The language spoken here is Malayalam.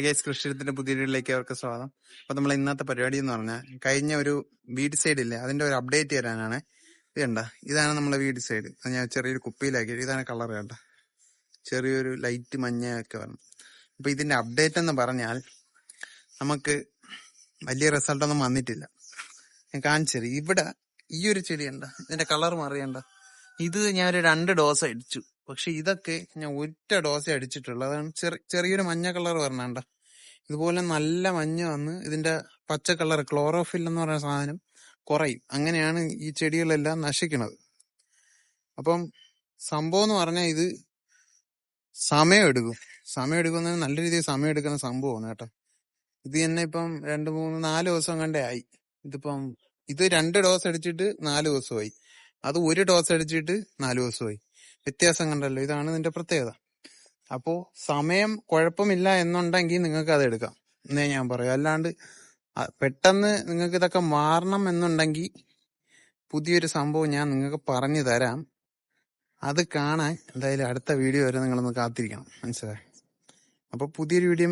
ഗൈസ്, കൃഷിയുടെ പുതിയ വീഡിയോയിലേക്ക് അവർക്ക് സ്വാഗതം. അപ്പൊ നമ്മൾ ഇന്നത്തെ പരിപാടി എന്ന് പറഞ്ഞാൽ കഴിഞ്ഞ ഒരു വീട് സൈഡ് ഇല്ലേ, അതിന്റെ ഒരു അപ്ഡേറ്റ് തരാനാണ്. ഇത് കണ്ട, ഇതാണ് നമ്മളെ വീട് സൈഡ്. ഞാൻ ചെറിയൊരു കുപ്പിയിലാക്കി. ഇതാണ് കളർ കണ്ട, ചെറിയൊരു ലൈറ്റ് മഞ്ഞയൊക്കെ വരണം. അപ്പൊ ഇതിന്റെ അപ്ഡേറ്റ് എന്ന് പറഞ്ഞാൽ നമുക്ക് വലിയ റിസൾട്ടൊന്നും വന്നിട്ടില്ല. ഞാൻ കാണിച്ചത് ഇവിടെ ഈ ഒരു ചെടി കണ്ട, ഇതിന്റെ കളർ മാറിയണ്ട. ഇത് ഞാൻ ഒരു 2 ഡോസ് അടിച്ചു. പക്ഷെ ഇതൊക്കെ ഞാൻ ഒറ്റ ഡോസേ അടിച്ചിട്ടുള്ളൂ. അതാണ് ചെറിയൊരു മഞ്ഞ കളർ വരണണ്ട. ഇതുപോലെ നല്ല മഞ്ഞ വന്ന് ഇതിന്റെ പച്ച കളർ ക്ലോറോഫിൽ എന്ന് പറയുന്ന സാധനം കുറയും. അങ്ങനെയാണ് ഈ ചെടികളെല്ലാം നശിക്കുന്നത്. അപ്പം സംഭവം എന്ന് പറഞ്ഞാൽ ഇത് സമയം എടുക്കുന്ന നല്ല രീതിയിൽ സമയം എടുക്കുന്ന സംഭവമാണ് കേട്ടോ. ഇത് തന്നെ ഇപ്പം 2, 3, 4 ദിവസം കണ്ടേ ആയി. ഇത് 2 ഡോസ് അടിച്ചിട്ട് 4 ദിവസമായി. അത് 1 ഡോസ് അടിച്ചിട്ട് 4 ദിവസമായി. വ്യത്യാസം കണ്ടല്ലോ. ഇതാണ് ഇതിന്റെ പ്രത്യേകത. അപ്പോ സമയം കുഴപ്പമില്ല എന്നുണ്ടെങ്കിൽ നിങ്ങൾക്ക് അത് എടുക്കാം എന്നേ ഞാൻ പറയാം. അല്ലാണ്ട് പെട്ടെന്ന് നിങ്ങൾക്ക് ഇതൊക്കെ മാറണം എന്നുണ്ടെങ്കിൽ പുതിയൊരു സംഭവം ഞാൻ നിങ്ങൾക്ക് പറഞ്ഞു തരാം. അത് കാണാൻ എന്തായാലും അടുത്ത വീഡിയോ വരെ നിങ്ങളൊന്ന് കാത്തിരിക്കണം. മനസ്സിലായി? അപ്പൊ പുതിയൊരു വീഡിയോ